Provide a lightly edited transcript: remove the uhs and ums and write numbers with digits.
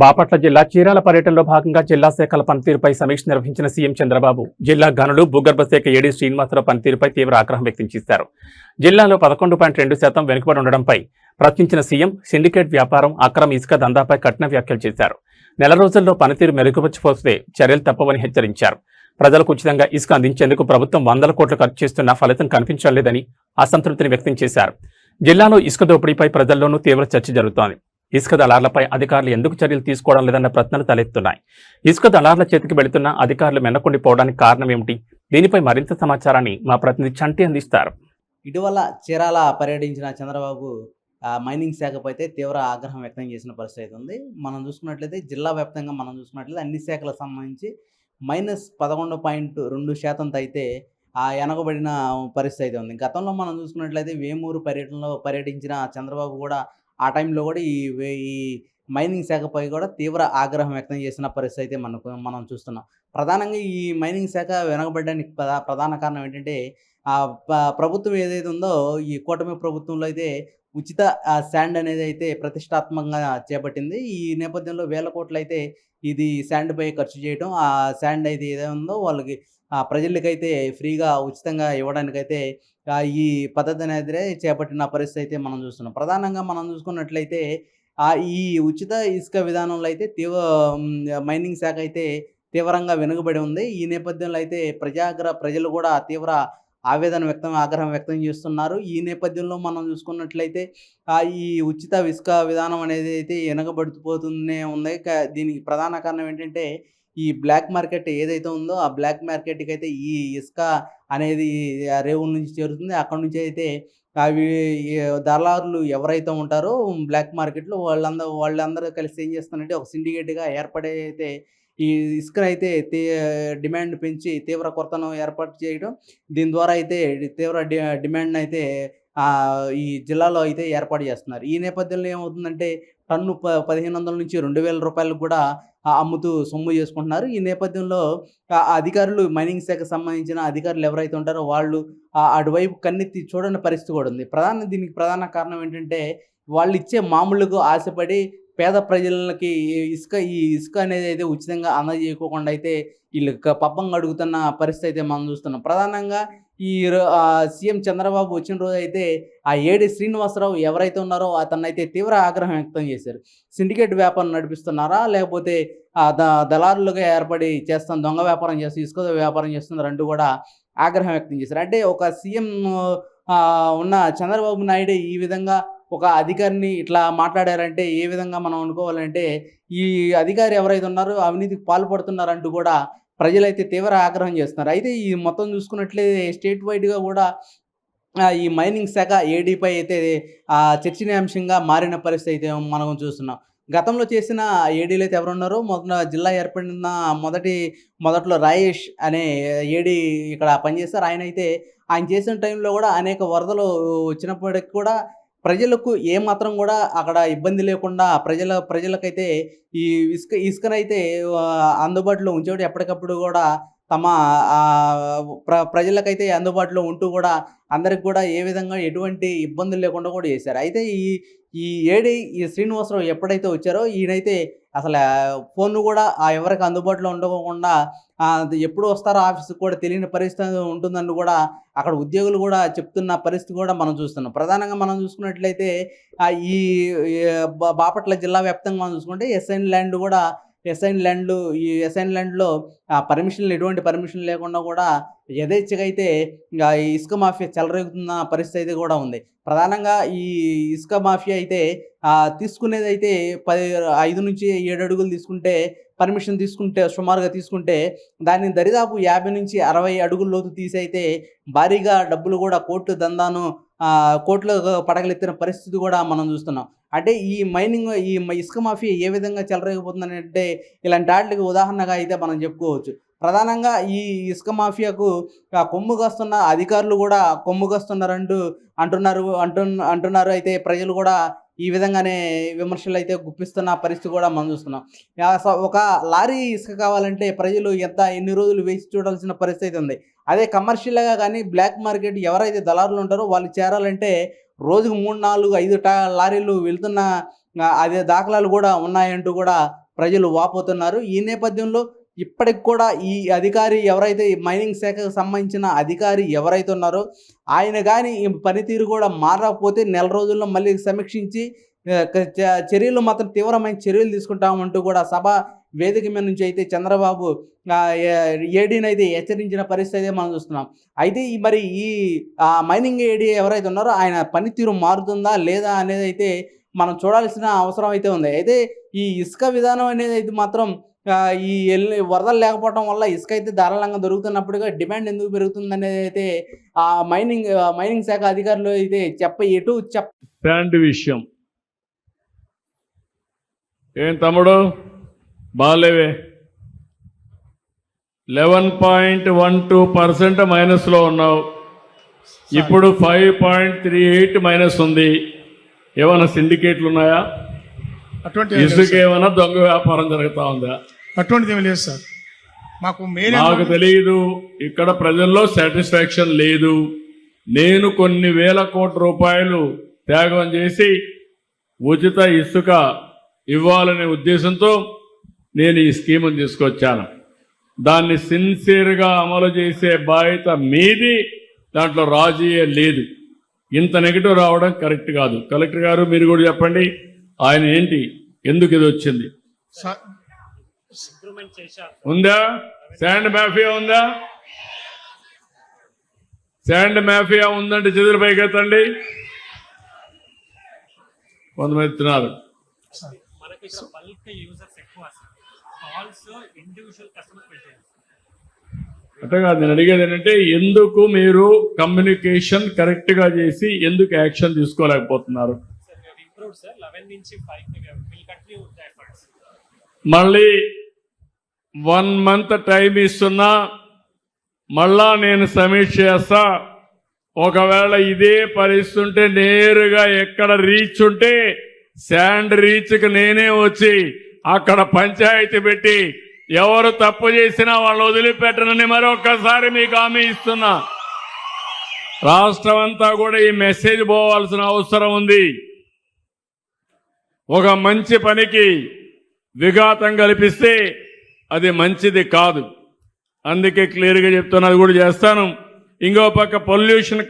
బాపట్ల జిల్లా చీరాల పర్యటనలో భాగంగా జిల్లా శాఖల పనితీరుపై సమీక్ష నిర్వహించిన సీఎం చంద్రబాబు జిల్లా గనులు భూగర్భ శాఖ ఏడీ శ్రీనివాసరావు పనితీరుపై తీవ్ర ఆగ్రహం వ్యక్తం చేశారు. జిల్లాలో 11.2% వెనుకబడి ఉండడంపై ప్రశ్నించిన సీఎం సిండికేట్ వ్యాపారం, అక్రమ ఇసుక దందాపై కఠిన వ్యాఖ్యలు చేశారు. నెల రోజుల్లో పనితీరు మెరుగుపరిచిపోతే చర్యలు తప్పవని హెచ్చరించారు. ప్రజలకు ఉచితంగా ఇసుక అందించేందుకు ప్రభుత్వం 100 కోట్లు ఖర్చు చేస్తున్నా ఫలితం కనిపించడం లేదని అసంతృప్తిని వ్యక్తం చేశారు. జిల్లాలో ఇసుక దోపిడీపై ప్రజల్లోనూ తీవ్ర చర్చ జరుగుతోంది. ఇసుక దళార్లపై అధికారులు ఎందుకు చర్యలు తీసుకోవడం లేదన్న ప్రశ్నలు తలెత్తున్నాయి. ఇసుక దళార్ల చేతికి వెళుతున్న అధికారులు వెనక్కుండిపోవడానికి కారణం ఏమిటి? దీనిపై మరింత సమాచారాన్ని మా ప్రతినిధి చంటి అందిస్తారు. ఇటీవల చీరాల పర్యటించిన చంద్రబాబు మైనింగ్ శాఖపై అయితే తీవ్ర ఆగ్రహం వ్యక్తం చేసిన పరిస్థితి ఉంది. మనం చూసుకున్నట్లయితే జిల్లా వ్యాప్తంగా అన్ని శాఖలకు సంబంధించి -11.2% అయితే వెనకబడిన పరిస్థితి ఉంది. గతంలో మనం చూసుకున్నట్లయితే వేమూరు పర్యటనలో పర్యటించిన చంద్రబాబు కూడా ఆ టైంలో కూడా ఈ మైనింగ్ శాఖపై కూడా తీవ్ర ఆగ్రహం వ్యక్తం చేసిన పరిస్థితి మనం చూస్తున్నాం. ప్రధానంగా ఈ మైనింగ్ శాఖ వెనకబడడానికి ప్రధాన కారణం ఏంటంటే ప్రభుత్వం ఏదైతే ఉందో ఈ కూటమి ప్రభుత్వంలో అయితే ఉచిత శాండ్ అనేది అయితే ప్రతిష్టాత్మకంగా చేపట్టింది. ఈ నేపథ్యంలో వేల కోట్లు అయితే ఇది శాండ్పై ఖర్చు చేయడం, ఆ శాండ్ అయితే ఏదైతే ఉందో వాళ్ళకి ప్రజలకైతే ఫ్రీగా ఉచితంగా ఇవ్వడానికైతే ఈ పద్ధతి అనేది చేపట్టిన పరిస్థితి అయితే మనం చూస్తున్నాం. ప్రధానంగా మనం చూసుకున్నట్లయితే ఈ ఉచిత ఇసుక విధానంలో అయితే మైనింగ్ శాఖ అయితే తీవ్రంగా వెనుకబడి ఉంది. ఈ నేపథ్యంలో అయితే ప్రజలు కూడా తీవ్ర ఆగ్రహం వ్యక్తం చేస్తున్నారు. ఈ నేపథ్యంలో మనం చూసుకున్నట్లయితే ఈ ఉచిత ఇసుక విధానం అనేది అయితే వెనకబడిపోతూనే ఉంది. దీనికి ప్రధాన కారణం ఏంటంటే ఈ బ్లాక్ మార్కెట్ ఏదైతే ఉందో ఆ బ్లాక్ మార్కెట్కి అయితే ఈ ఇసుక అనేది రేవుల నుంచి చేరుతుంది. అక్కడ నుంచి అయితే అవి దళారులు ఎవరైతే ఉంటారో బ్లాక్ మార్కెట్లో వాళ్ళందరూ కలిసి ఏం చేస్తారంటే ఒక సిండికేట్గా ఏర్పడి అయితే ఈ ఇసుకనైతే డిమాండ్ పెంచి తీవ్ర కొరతను ఏర్పాటు చేయడం, దీని ద్వారా అయితే తీవ్ర డిమాండ్ అయితే ఈ జిల్లాలో అయితే ఏర్పాటు చేస్తున్నారు. ఈ నేపథ్యంలో ఏమవుతుందంటే టన్ను 1500 నుంచి 2000 రూపాయలకు కూడా అమ్ముతూ సొమ్ము చేసుకుంటున్నారు. ఈ నేపథ్యంలో అధికారులు, మైనింగ్ శాఖకు సంబంధించిన అధికారులు ఎవరైతే ఉంటారో వాళ్ళు అటువైపు కన్నెత్తి చూడని పరిస్థితి కూడా ఉంది. దీనికి ప్రధాన కారణం ఏంటంటే వాళ్ళు ఇచ్చే మామూలుకు ఆశపడి పేద ప్రజలకి ఈ ఇసుక అనేది అయితే ఉచితంగా అందజేయకోకుండా అయితే వీళ్ళు పబ్బం అడుగుతున్న పరిస్థితి అయితే మనం చూస్తున్నాం. ప్రధానంగా సీఎం చంద్రబాబు వచ్చిన రోజు అయితే ఏడీ శ్రీనివాసరావు ఎవరైతే ఉన్నారో అతన్నైతే తీవ్ర ఆగ్రహం వ్యక్తం చేశారు. సిండికేట్ వ్యాపారం నడిపిస్తున్నారా, లేకపోతే దళారులుగా ఏర్పడి దొంగ వ్యాపారం ఇసుక వ్యాపారం చేస్తున్నారంటూ కూడా ఆగ్రహం వ్యక్తం చేశారు. అంటే ఒక సీఎం ఉన్న చంద్రబాబు నాయుడు ఈ విధంగా ఒక అధికారిని ఇట్లా మాట్లాడారంటే ఏ విధంగా మనం అనుకోవాలంటే ఈ అధికారి ఎవరైతే ఉన్నారో అవినీతికి పాల్పడుతున్నారంటూ కూడా ప్రజలైతే తీవ్ర ఆగ్రహం చేస్తున్నారు. అయితే ఈ మొత్తం చూసుకున్నట్లయితే స్టేట్ వైడ్గా కూడా ఈ మైనింగ్ శాఖ ఏడీపై అయితే చర్చనీయాంశంగా మారిన పరిస్థితి అయితే మనం చూస్తున్నాం. గతంలో చేసిన ఏడీలు అయితే ఎవరున్నారో జిల్లా ఏర్పడిన మొదట్లో రాయేష్ అనే ఏడీ ఇక్కడ పనిచేస్తారు. ఆయన చేసిన టైంలో కూడా అనేక వరదలు వచ్చినప్పటికి కూడా ప్రజలకు ఏమాత్రం కూడా అక్కడ ఇబ్బంది లేకుండా ప్రజలకైతే ఈ ఇసుకనైతే అందుబాటులో ఉంచేవాడు. ఎప్పటికప్పుడు కూడా తమ ప్రజలకైతే అందుబాటులో ఉంటూ కూడా అందరికి కూడా ఏ విధంగా ఎటువంటి ఇబ్బందులు లేకుండా కూడా చేశారు. అయితే ఈ శ్రీనివాసరావు ఎప్పుడైతే వచ్చారో ఈయనైతే అసలు ఫోన్ కూడా ఎవరికి అందుబాటులో ఉండకుండా ఎప్పుడు వస్తారో ఆఫీస్కి కూడా తెలియని పరిస్థితి ఉంటుందని కూడా అక్కడ ఉద్యోగులు కూడా చెప్తున్న పరిస్థితి కూడా మనం చూస్తున్నాం. ప్రధానంగా మనం చూసుకున్నట్లయితే ఈ బాపట్ల జిల్లా వ్యాప్తంగా మనం చూసుకుంటే ఎస్ఐన్ ల్యాండ్లో ఎటువంటి పర్మిషన్ లేకుండా కూడా యథేచ్ఛగా అయితే ఈ ఇసుక మాఫియా చెలరేగుతున్న పరిస్థితి కూడా ఉంది. ప్రధానంగా ఈ ఇసుక మాఫియా అయితే తీసుకునేది అయితే 5 నుంచి 7 అడుగులు పర్మిషన్ సుమారుగా తీసుకుంటే దాన్ని దరిదాపు 50 నుంచి 60 అడుగుల లోతు తీసి అయితే భారీగా డబ్బులు కూడా కోట్లు పడగలెత్తిన పరిస్థితి కూడా మనం చూస్తున్నాం. అంటే ఈ ఇసుక మాఫియా ఏ విధంగా చెలరేగిపోతుందని అంటే ఇలాంటి వాటికి ఉదాహరణగా అయితే మనం చెప్పుకోవచ్చు. ప్రధానంగా ఈ ఇసుక మాఫియాకు కొమ్ముగాస్తున్న అధికారులు కూడా కొమ్ముగాస్తున్నారంటూ అంటున్నారు. అయితే ప్రజలు కూడా ఈ విధంగానే విమర్శలు అయితే గుప్పిస్తున్న పరిస్థితి కూడా మనం చూస్తున్నాం. ఒక లారీ ఇసుక కావాలంటే ప్రజలు ఎన్ని రోజులు వేచి చూడాల్సిన పరిస్థితి ఉంది. అదే కమర్షియల్గా కానీ బ్లాక్ మార్కెట్ ఎవరైతే దళారులు ఉంటారో వాళ్ళు చేరాలంటే రోజుకు 3, 4, 5 లారీలు వెళ్తున్న అదే దాఖలాలు కూడా ఉన్నాయంటూ కూడా ప్రజలు వాపోతున్నారు. ఈ నేపథ్యంలో ఇప్పటికి కూడా ఈ అధికారి ఎవరైతే ఈ మైనింగ్ శాఖకు సంబంధించిన అధికారి ఎవరైతే ఉన్నారో ఆయన కానీ ఈ పనితీరు కూడా మారకపోతే నెల రోజుల్లో మళ్ళీ సమీక్షించి చర్యలు మాత్రం తీవ్రమైన చర్యలు తీసుకుంటామంటూ కూడా సభ వేదిక మీద నుంచి అయితే చంద్రబాబు ఏడీని అయితే హెచ్చరించిన పరిస్థితి అయితే మనం చూస్తున్నాం. అయితే మరి ఈ మైనింగ్ ఏడీ ఎవరైతే ఉన్నారో ఆయన పనితీరు మారుతుందా లేదా అనేది అయితే మనం చూడాల్సిన అవసరం అయితే ఉంది. అయితే ఈ ఇసుక విధానం అనేది అయితే మాత్రం ఈ వరదలు లేకపోవడం వల్ల ఇసుక అయితే ధారాళంగా దొరుకుతున్నప్పుడుగా డిమాండ్ ఎందుకు పెరుగుతుంది అనేది అయితే మైనింగ్ శాఖ అధికారులు అయితే శాండ్ విషయం ఏం తమ్ముడు బాలేవే 11.12% మైనస్లో ఉన్నావు. ఇప్పుడు 5.38 మైనస్ ఉంది. ఏమైనా సిండికేట్లు ఉన్నాయా? ఇసుక ఏమైనా దొంగ వ్యాపారం జరుగుతా ఉందా? అటువంటిది ఏమి లేదు సార్. మాకు నాకు తెలియదు. ఇక్కడ ప్రజల్లో సాటిస్ఫాక్షన్ లేదు. నేను కొన్ని వేల కోట్ల రూపాయలు త్యాగం చేసి ఉచిత ఇసుక ఇవ్వాలనే ఉద్దేశంతో నేను ఈ స్కీమును తీసుకొచ్చాను. దాన్ని సిన్సియర్గా అమలు చేసే బాధ్యత మీది. దాంట్లో రాజీయే లేదు. ఇంత నెగిటివ్ రావడం కరెక్ట్ కాదు. కలెక్టర్ గారు మీరు కూడా చెప్పండి, ఆయన ఏంటి, ఎందుకు ఇది వచ్చింది? ఉందా శాండ్ మాఫియా? ఉందా శాండ్ మాఫియా? ఉందంటే చేతులు పైకెత్తండి. కొంతమంది ఇస్తున్నారు. అంటే కాదు, నేను అడిగేది ఏంటంటే ఎందుకు మీరు కమ్యూనికేషన్ కరెక్ట్ గా చేసి ఎందుకు యాక్షన్ తీసుకోలేకపోతున్నారు? మళ్ళీ 1 మంత్ టైం ఇస్తున్నా, మళ్ళా నేను సమీక్ష చేస్తా. ఒకవేళ ఇదే పరిస్థితి ఉంటే నేరుగా ఎక్కడ రీచ్ ఉంటే శాండ్ రీచ్కి నేనే వచ్చి అక్కడ పంచాయతీ పెట్టి ఎవరు తప్పు చేసినా వాళ్ళు వదిలిపెట్టనని మరొక్కసారి మీకు హామీ ఇస్తున్నా. రాష్ట్రం అంతా కూడా ఈ మెసేజ్ పోవాల్సిన అవసరం ఉంది. ఒక మంచి పనికి విఘాతం కల్పిస్తే అది మంచిది కాదు. అందుకే క్లియర్గా చెప్తున్నా, అది కూడా చేస్తాను. ఇంకో పక్క పొల్యూషన్